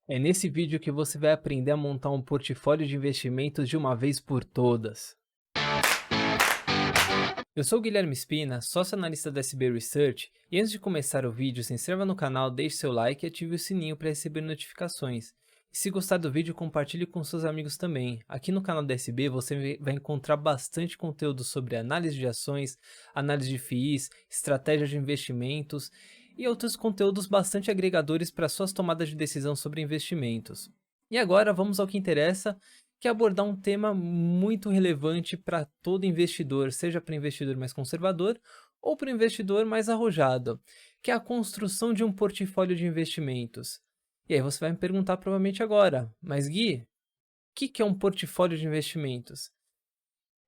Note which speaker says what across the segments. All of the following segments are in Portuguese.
Speaker 1: É nesse vídeo que você vai aprender a montar um portfólio de investimentos de uma vez por todas. Eu sou o Guilherme Spina, sócio analista da SB Research, e antes de começar o vídeo, se inscreva no canal, deixe seu like e ative o sininho para receber notificações. E se gostar do vídeo, compartilhe com seus amigos também. Aqui no canal da SB você vai encontrar bastante conteúdo sobre análise de ações, análise de FIIs, estratégia de investimentos e outros conteúdos bastante agregadores para suas tomadas de decisão sobre investimentos. E agora vamos ao que interessa, que é abordar um tema muito relevante para todo investidor, seja para investidor mais conservador ou para investidor mais arrojado, que é a construção de um portfólio de investimentos. E aí você vai me perguntar provavelmente agora, mas Gui, o que é um portfólio de investimentos?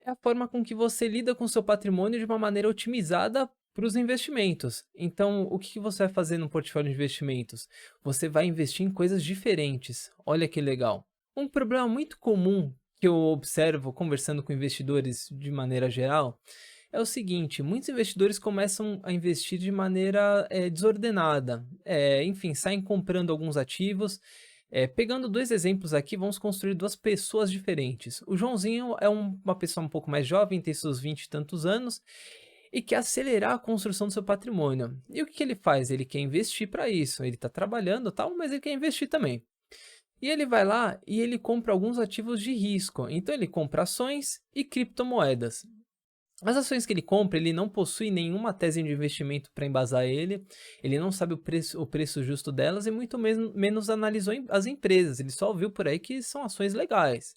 Speaker 1: É a forma com que você lida com seu patrimônio de uma maneira otimizada para os investimentos. Então, o que você vai fazer no portfólio de investimentos? Você vai investir em coisas diferentes. Olha que legal. Um problema muito comum que eu observo conversando com investidores de maneira geral é o seguinte: muitos investidores começam a investir de maneira desordenada. Enfim, saem comprando alguns ativos. Pegando dois exemplos aqui, vamos construir duas pessoas diferentes. O Joãozinho é uma pessoa um pouco mais jovem, tem seus 20 e tantos anos, e quer acelerar a construção do seu patrimônio. E o que ele faz? Ele quer investir para isso. Ele está trabalhando, tal, mas ele quer investir também. E ele vai lá e ele compra alguns ativos de risco. Então ele compra ações e criptomoedas. As ações que ele compra, ele não possui nenhuma tese de investimento para embasar ele não sabe o preço justo delas e muito menos analisou as empresas, ele só viu por aí que são ações legais.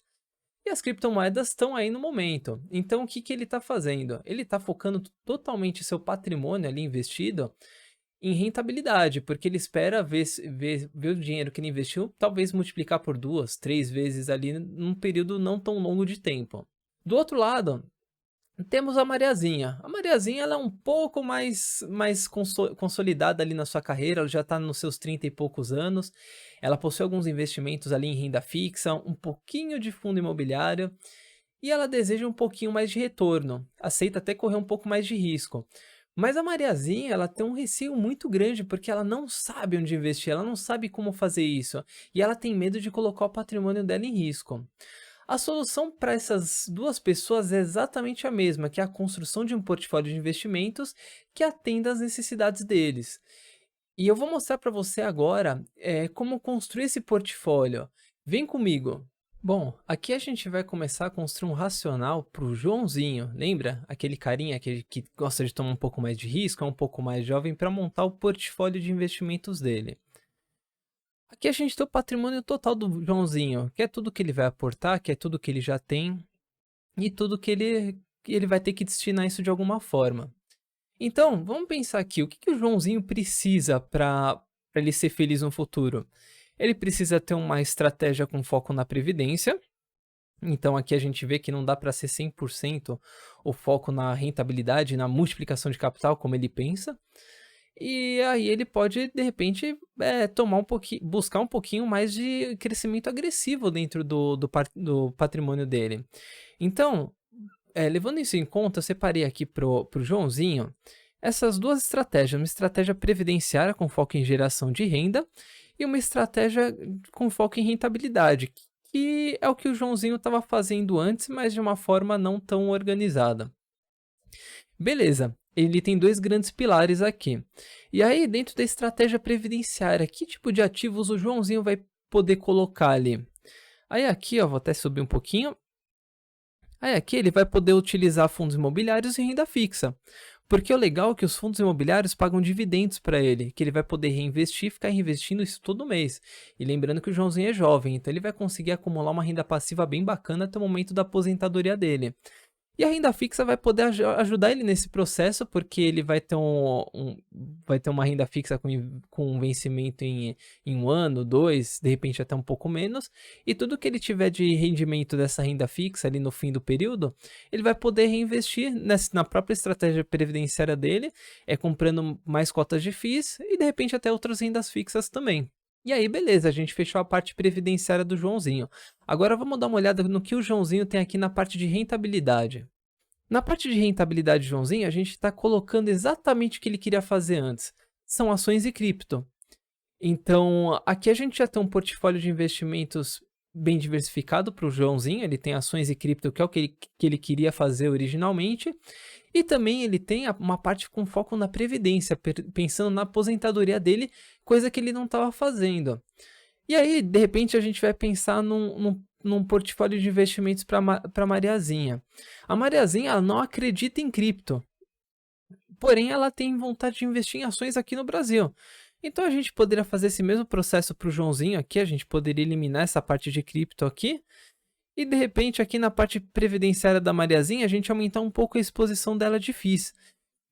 Speaker 1: E as criptomoedas estão aí no momento. Então o que ele está fazendo? Ele está focando totalmente seu patrimônio ali investido em rentabilidade, porque ele espera ver o dinheiro que ele investiu talvez multiplicar por duas, três vezes ali num período não tão longo de tempo. Do outro lado, temos a Mariazinha. A Mariazinha ela é um pouco mais consolidada ali na sua carreira, ela já está nos seus 30 e poucos anos. Ela possui alguns investimentos ali em renda fixa, um pouquinho de fundo imobiliário e ela deseja um pouquinho mais de retorno. Aceita até correr um pouco mais de risco. Mas a Mariazinha, ela tem um receio muito grande porque ela não sabe onde investir, ela não sabe como fazer isso e ela tem medo de colocar o patrimônio dela em risco. A solução para essas duas pessoas é exatamente a mesma, que é a construção de um portfólio de investimentos que atenda às necessidades deles. E eu vou mostrar para você agora como construir esse portfólio. Vem comigo. Bom, aqui a gente vai começar a construir um racional para o Joãozinho. Lembra? Aquele carinha que gosta de tomar um pouco mais de risco, é um pouco mais jovem, para montar o portfólio de investimentos dele. Aqui a gente tem o patrimônio total do Joãozinho, que é tudo que ele vai aportar, que é tudo que ele já tem e tudo que ele vai ter que destinar isso de alguma forma. Então, vamos pensar aqui, o que o Joãozinho precisa para ele ser feliz no futuro? Ele precisa ter uma estratégia com foco na previdência. Então aqui a gente vê que não dá para ser 100% o foco na rentabilidade, na multiplicação de capital, como ele pensa. E aí ele pode, de repente, tomar um pouquinho, buscar um pouquinho mais de crescimento agressivo dentro do patrimônio dele. Então, levando isso em conta, eu separei aqui pro Joãozinho essas duas estratégias, uma estratégia previdenciária com foco em geração de renda e uma estratégia com foco em rentabilidade, que é o que o Joãozinho estava fazendo antes, mas de uma forma não tão organizada. Beleza, ele tem dois grandes pilares aqui. E aí, dentro da estratégia previdenciária, que tipo de ativos o Joãozinho vai poder colocar ali? Aí aqui, ó, vou até subir um pouquinho. Aí aqui ele vai poder utilizar fundos imobiliários e renda fixa. Porque o legal é que os fundos imobiliários pagam dividendos para ele, que ele vai poder reinvestir e ficar reinvestindo isso todo mês. E lembrando que o Joãozinho é jovem, então ele vai conseguir acumular uma renda passiva bem bacana até o momento da aposentadoria dele. E a renda fixa vai poder ajudar ele nesse processo, porque ele vai ter vai ter uma renda fixa com um vencimento em um ano, dois, de repente até um pouco menos. E tudo que ele tiver de rendimento dessa renda fixa ali no fim do período, ele vai poder reinvestir na própria estratégia previdenciária dele, comprando mais cotas de FIIs e de repente até outras rendas fixas também. E aí, beleza, a gente fechou a parte previdenciária do Joãozinho. Agora vamos dar uma olhada no que o Joãozinho tem aqui na parte de rentabilidade. Na parte de rentabilidade do Joãozinho, a gente está colocando exatamente o que ele queria fazer antes. São ações e cripto. Então, aqui a gente já tem um portfólio de investimentos bem diversificado para o Joãozinho, ele tem ações e cripto, que é o que ele queria fazer originalmente, e também ele tem uma parte com foco na previdência, pensando na aposentadoria dele, coisa que ele não estava fazendo. E aí, de repente, a gente vai pensar num portfólio de investimentos para Mariazinha. A Mariazinha, ela não acredita em cripto, porém ela tem vontade de investir em ações aqui no Brasil. Então a gente poderia fazer esse mesmo processo para o Joãozinho aqui, a gente poderia eliminar essa parte de cripto aqui, e de repente aqui na parte previdenciária da Mariazinha a gente aumentar um pouco a exposição dela de FIIs.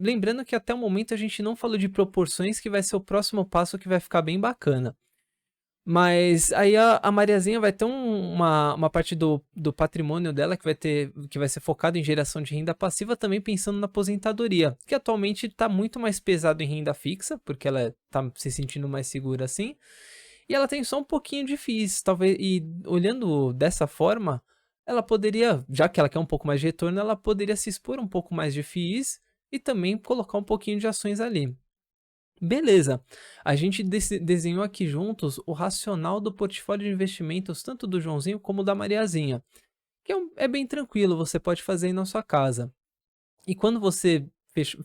Speaker 1: Lembrando que até o momento a gente não falou de proporções, que vai ser o próximo passo que vai ficar bem bacana. Mas aí a Mariazinha vai ter uma parte do patrimônio dela que vai ser focado em geração de renda passiva, também pensando na aposentadoria, que atualmente está muito mais pesado em renda fixa, porque ela está se sentindo mais segura assim, e ela tem só um pouquinho de FIIs, talvez, e olhando dessa forma, ela poderia, já que ela quer um pouco mais de retorno, ela poderia se expor um pouco mais de FIIs e também colocar um pouquinho de ações ali. Beleza, a gente desenhou aqui juntos o racional do portfólio de investimentos, tanto do Joãozinho como da Mariazinha, que é bem tranquilo, você pode fazer aí na sua casa. E quando você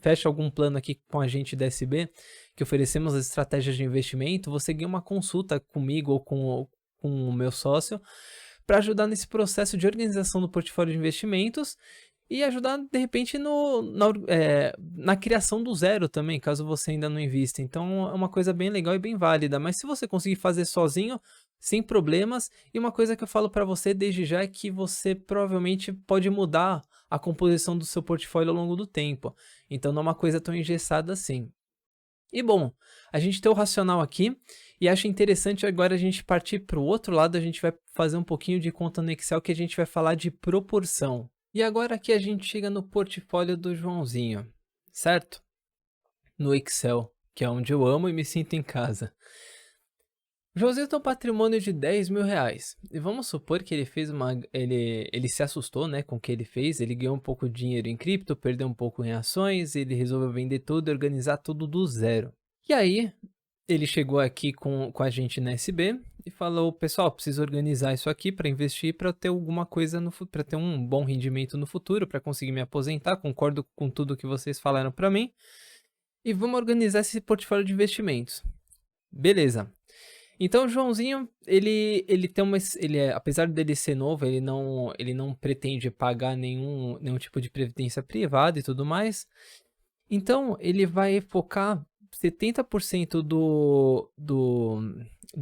Speaker 1: fecha algum plano aqui com a gente da SB, que oferecemos as estratégias de investimento, você ganha uma consulta comigo ou com o meu sócio para ajudar nesse processo de organização do portfólio de investimentos e ajudar, de repente, na criação do zero também, caso você ainda não invista. Então, é uma coisa bem legal e bem válida. Mas se você conseguir fazer sozinho, sem problemas, e uma coisa que eu falo para você desde já é que você provavelmente pode mudar a composição do seu portfólio ao longo do tempo. Então, não é uma coisa tão engessada assim. E bom, a gente tem o racional aqui, e acho interessante agora a gente partir para o outro lado, a gente vai fazer um pouquinho de conta no Excel, que a gente vai falar de proporção. E agora aqui a gente chega no portfólio do Joãozinho, certo? No Excel, que é onde eu amo e me sinto em casa. O Joãozinho tem um patrimônio de 10 mil reais. E vamos supor que ele fez ele se assustou, né, com o que ele fez. Ele ganhou um pouco de dinheiro em cripto, perdeu um pouco em ações, ele resolveu vender tudo e organizar tudo do zero. E aí, ele chegou aqui com a gente na SB e falou: pessoal, preciso organizar isso aqui para investir, para ter alguma coisa para ter um bom rendimento no futuro, para conseguir me aposentar. Concordo com tudo que vocês falaram para mim. E vamos organizar esse portfólio de investimentos. Beleza. Então o Joãozinho, ele tem apesar dele ser novo, ele não pretende pagar nenhum tipo de previdência privada e tudo mais. Então ele vai focar 70% do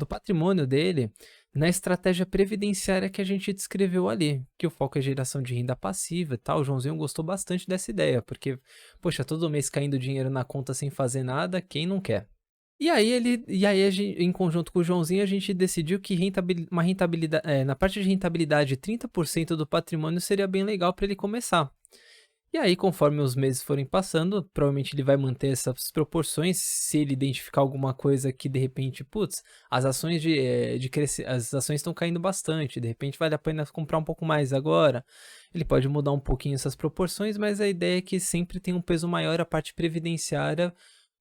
Speaker 1: patrimônio dele na estratégia previdenciária que a gente descreveu ali, que o foco é geração de renda passiva e tal. O Joãozinho gostou bastante dessa ideia, porque, poxa, todo mês caindo dinheiro na conta sem fazer nada, quem não quer? Em conjunto com o Joãozinho, a gente decidiu que uma rentabilidade, na parte de rentabilidade, 30% do patrimônio seria bem legal para ele começar. E aí, conforme os meses forem passando, provavelmente ele vai manter essas proporções. Se ele identificar alguma coisa que de repente, putz, as ações as ações estão caindo bastante, de repente vale a pena comprar um pouco mais agora. Ele pode mudar um pouquinho essas proporções, mas a ideia é que sempre tem um peso maior a parte previdenciária,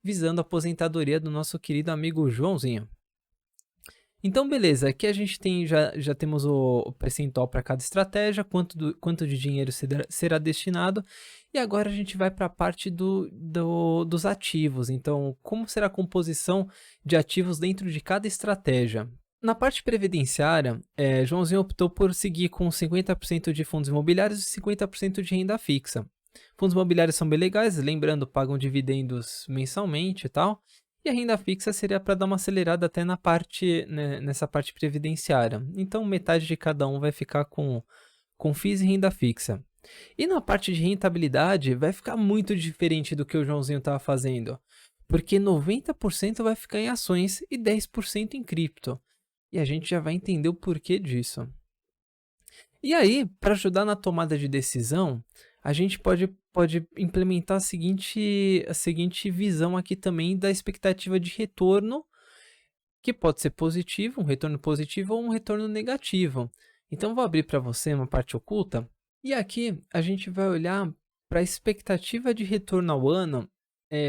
Speaker 1: visando a aposentadoria do nosso querido amigo Joãozinho. Então, beleza, aqui a gente já temos o percentual para cada estratégia, quanto de dinheiro será destinado, e agora a gente vai para a parte dos ativos. Então, como será a composição de ativos dentro de cada estratégia? Na parte previdenciária, Joãozinho optou por seguir com 50% de fundos imobiliários e 50% de renda fixa. Fundos imobiliários são bem legais, lembrando, pagam dividendos mensalmente e tal. E a renda fixa seria para dar uma acelerada até nessa parte previdenciária. Então, metade de cada um vai ficar com FIIs e renda fixa. E na parte de rentabilidade, vai ficar muito diferente do que o Joãozinho estava fazendo. Porque 90% vai ficar em ações e 10% em cripto. E a gente já vai entender o porquê disso. E aí, para ajudar na tomada de decisão, a gente pode implementar a seguinte visão aqui também da expectativa de retorno, que pode ser positivo, um retorno positivo ou um retorno negativo. Então, vou abrir para você uma parte oculta, e aqui a gente vai olhar para a expectativa de retorno ao ano,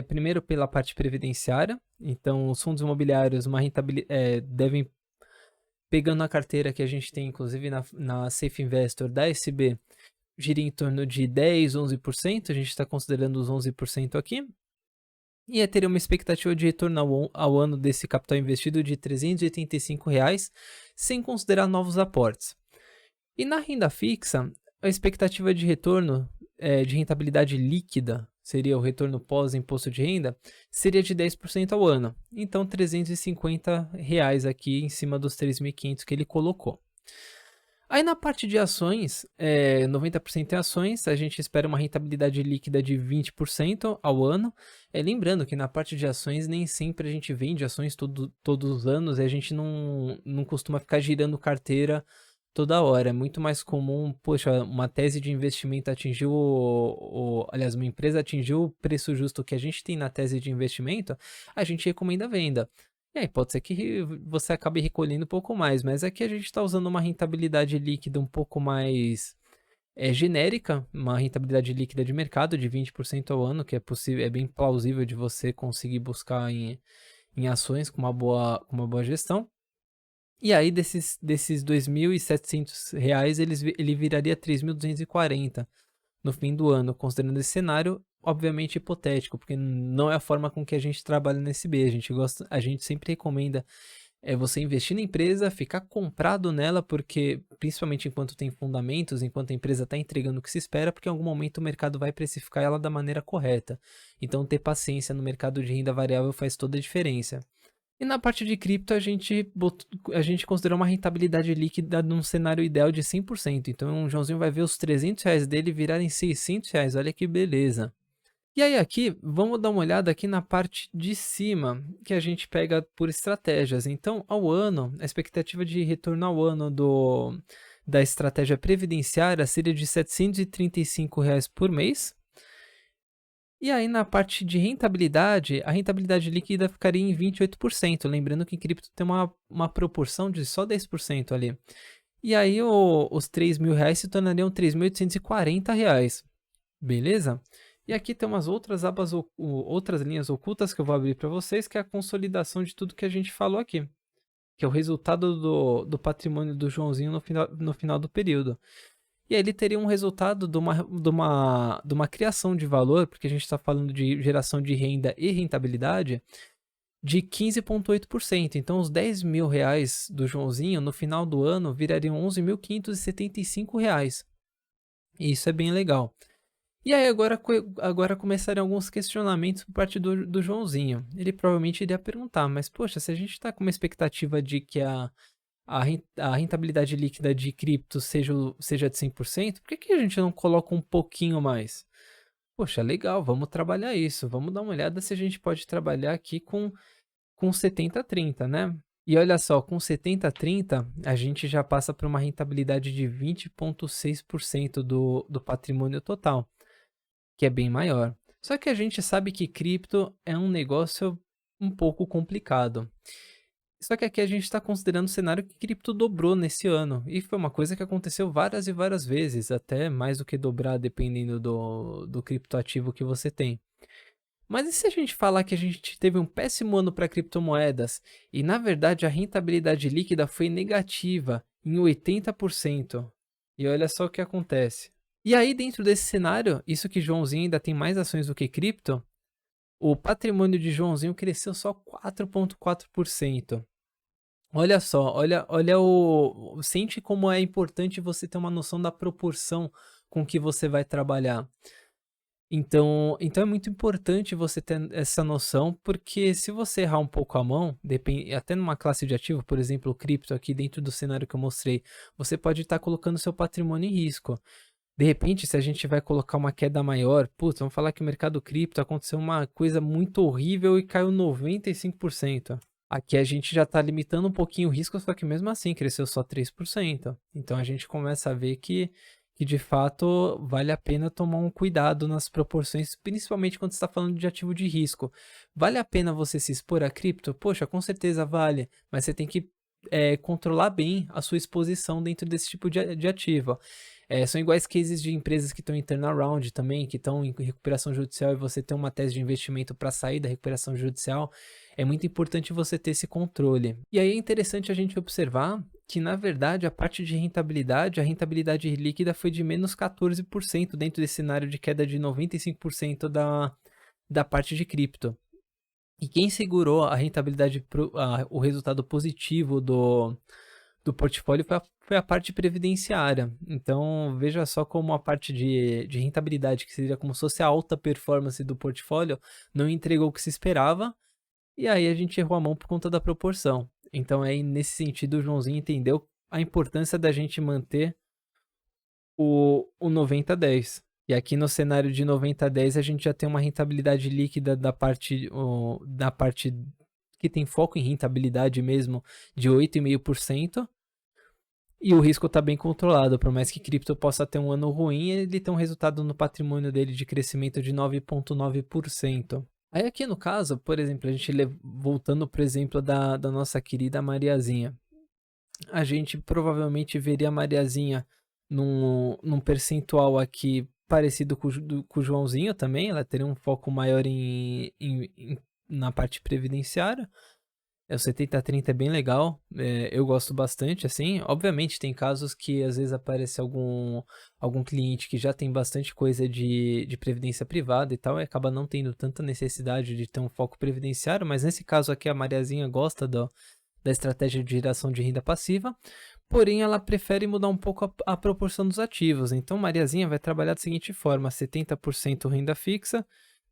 Speaker 1: primeiro pela parte previdenciária, Então, os fundos imobiliários devem, pegando a carteira que a gente tem, inclusive na Safe Investor da SB, gira em torno de 10, 11%, a gente está considerando os 11% aqui. E teria uma expectativa de retorno ao ano desse capital investido de R$ 385, sem considerar novos aportes. E na renda fixa, a expectativa de retorno de rentabilidade líquida, seria o retorno pós-imposto de renda, seria de 10% ao ano. Então, R$ 350 aqui em cima dos 3.500 que ele colocou. Aí na parte de ações, 90% em ações, a gente espera uma rentabilidade líquida de 20% ao ano. Lembrando que na parte de ações nem sempre a gente vende ações todos os anos e a gente não costuma ficar girando carteira toda hora. É muito mais comum, poxa, uma tese de investimento atingiu aliás, uma empresa atingiu o preço justo que a gente tem na tese de investimento, a gente recomenda a venda. E aí pode ser que você acabe recolhendo um pouco mais, mas aqui a gente está usando uma rentabilidade líquida um pouco mais genérica, uma rentabilidade líquida de mercado de 20% ao ano, que é possível, é bem plausível de você conseguir buscar em ações com uma boa gestão. E aí desses R$ 2.700, ele viraria 3.240 no fim do ano, considerando esse cenário, obviamente hipotético, porque não é a forma com que a gente trabalha no SB. A gente sempre recomenda você investir na empresa, ficar comprado nela, porque principalmente enquanto tem fundamentos, enquanto a empresa está entregando o que se espera, porque em algum momento o mercado vai precificar ela da maneira correta. Então ter paciência no mercado de renda variável faz toda a diferença. E na parte de cripto, a gente considerou uma rentabilidade líquida num cenário ideal de 100%. Então, o Joãozinho vai ver os R$ 300 dele virarem R$ 600. Olha que beleza. E aí aqui, vamos dar uma olhada aqui na parte de cima, que a gente pega por estratégias. Então, ao ano, a expectativa de retorno ao ano da estratégia previdenciária seria de R$ 735 por mês. E aí na parte de rentabilidade, a rentabilidade líquida ficaria em 28%, lembrando que em cripto tem uma proporção de só 10% ali. E aí os R$ 3.000 se tornariam R$ 3.840, beleza? E aqui tem umas outras abas, outras linhas ocultas que eu vou abrir para vocês, que é a consolidação de tudo que a gente falou aqui, que é o resultado do patrimônio do Joãozinho no final do período. E aí ele teria um resultado de uma criação de valor, porque a gente está falando de geração de renda e rentabilidade, de 15,8%. Então, os R$ 10.000 do Joãozinho, no final do ano, virariam R$ 11.575. E isso é bem legal. E aí agora começariam alguns questionamentos por parte do Joãozinho. Ele provavelmente iria perguntar, mas poxa, se a gente está com uma expectativa de que a rentabilidade líquida de cripto seja de 100%, por que a gente não coloca um pouquinho mais? Poxa, legal, vamos trabalhar isso. Vamos dar uma olhada se a gente pode trabalhar aqui com 70-30, né? E olha só, com 70-30, a gente já passa para uma rentabilidade de 20,6% do patrimônio total, que é bem maior. Só que a gente sabe que cripto é um negócio um pouco complicado. Só que aqui a gente está considerando o cenário que cripto dobrou nesse ano. E foi uma coisa que aconteceu várias e várias vezes, até mais do que dobrar dependendo do criptoativo que você tem. Mas e se a gente falar que a gente teve um péssimo ano para criptomoedas e na verdade a rentabilidade líquida foi negativa em 80%? E olha só o que acontece. E aí dentro desse cenário, isso que Joãozinho ainda tem mais ações do que cripto, o patrimônio de Joãozinho cresceu só 4,4%. Olha só, sente como é importante você ter uma noção da proporção com que você vai trabalhar. Então é muito importante você ter essa noção, porque se você errar um pouco a mão, até numa classe de ativo, por exemplo, o cripto aqui dentro do cenário que eu mostrei, você pode estar colocando seu patrimônio em risco. De repente, se a gente vai colocar uma queda maior, putz, vamos falar que o mercado cripto aconteceu uma coisa muito horrível e caiu 95%. Aqui a gente já está limitando um pouquinho o risco, só que mesmo assim cresceu só 3%. Então a gente começa a ver que de fato vale a pena tomar um cuidado nas proporções, principalmente quando você está falando de ativo de risco. Vale a pena você se expor a cripto? Poxa, com certeza vale, mas você tem que controlar bem a sua exposição dentro desse tipo de ativo. São iguais cases de empresas que estão em turnaround também, que estão em recuperação judicial e você tem uma tese de investimento para sair da recuperação judicial, é muito importante você ter esse controle. E aí é interessante a gente observar que, na verdade, a parte de rentabilidade, a rentabilidade líquida foi de menos 14% dentro desse cenário de queda de 95% da parte de cripto. E quem segurou a rentabilidade, o resultado positivo do portfólio foi a parte previdenciária. Então, veja só como a parte de rentabilidade, que seria como se fosse a alta performance do portfólio, não entregou o que se esperava, e aí a gente errou a mão por conta da proporção. Então, aí, nesse sentido, o Joãozinho entendeu a importância da gente manter o 90-10. E aqui no cenário de 90-10 a gente já tem uma rentabilidade líquida da parte que tem foco em rentabilidade mesmo de 8,5%. E o risco está bem controlado, por mais que cripto possa ter um ano ruim, ele tem um resultado no patrimônio dele de crescimento de 9,9%. Aí aqui no caso, por exemplo, a gente voltando para o exemplo da nossa querida Mariazinha, a gente provavelmente veria a Mariazinha num percentual aqui parecido com o Joãozinho também, ela teria um foco maior na parte previdenciária. O 70-30 é bem legal, eu gosto bastante, assim. Obviamente tem casos que às vezes aparece algum cliente que já tem bastante coisa de previdência privada e tal, e acaba não tendo tanta necessidade de ter um foco previdenciário, mas nesse caso aqui a Mariazinha gosta da estratégia de geração de renda passiva, porém ela prefere mudar um pouco a proporção dos ativos. Então Mariazinha vai trabalhar da seguinte forma: 70% renda fixa,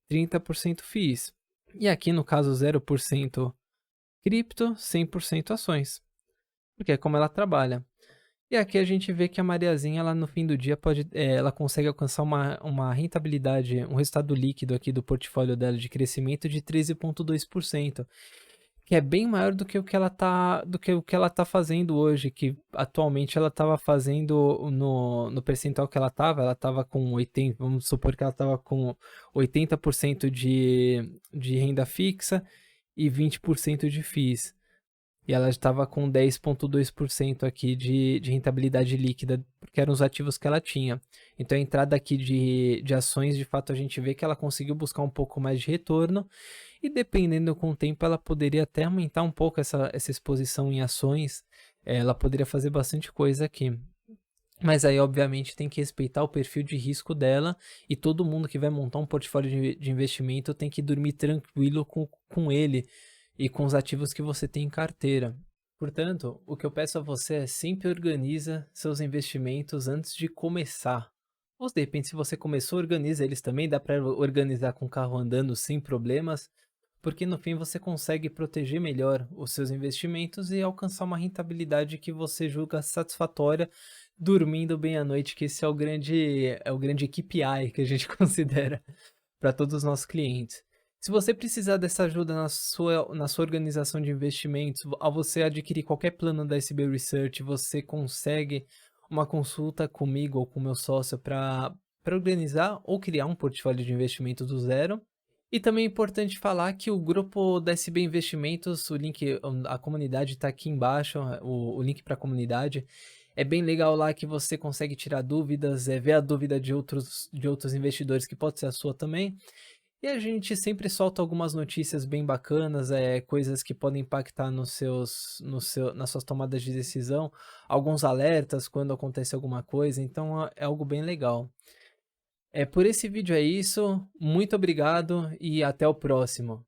Speaker 1: 30% FIIs. E aqui no caso 0% cripto, 100% ações, porque é como ela trabalha. E aqui a gente vê que a Mariazinha, ela no fim do dia ela consegue alcançar uma rentabilidade, um resultado líquido aqui do portfólio dela de crescimento de 13,2%, que é bem maior do que o que ela tá fazendo hoje, que atualmente ela estava fazendo no percentual que ela estava com 80, vamos supor que ela estava com 80% de renda fixa e 20% de FIIs. E ela estava com 10,2% aqui de rentabilidade líquida, porque eram os ativos que ela tinha. Então a entrada aqui de ações, de fato a gente vê que ela conseguiu buscar um pouco mais de retorno, e dependendo com o tempo ela poderia até aumentar um pouco essa exposição em ações, ela poderia fazer bastante coisa aqui. Mas aí, obviamente, tem que respeitar o perfil de risco dela, e todo mundo que vai montar um portfólio de investimento tem que dormir tranquilo com ele e com os ativos que você tem em carteira. Portanto, o que eu peço a você é sempre organiza seus investimentos antes de começar. Ou de repente, se você começou, organiza eles também, dá para organizar com o carro andando sem problemas, porque no fim você consegue proteger melhor os seus investimentos e alcançar uma rentabilidade que você julga satisfatória, dormindo bem à noite, que esse é o grande KPI que a gente considera para todos os nossos clientes. Se você precisar dessa ajuda na sua organização de investimentos, ao você adquirir qualquer plano da SB Research, você consegue uma consulta comigo ou com meu sócio para organizar ou criar um portfólio de investimento do zero. E também é importante falar que o grupo da SB Investimentos, o link, a comunidade está aqui embaixo, o link para a comunidade. É bem legal lá que você consegue tirar dúvidas, ver a dúvida de outros investidores que pode ser a sua também. E a gente sempre solta algumas notícias bem bacanas, coisas que podem impactar nas suas tomadas de decisão, alguns alertas quando acontece alguma coisa, então é algo bem legal. Por esse vídeo é isso, muito obrigado e até o próximo.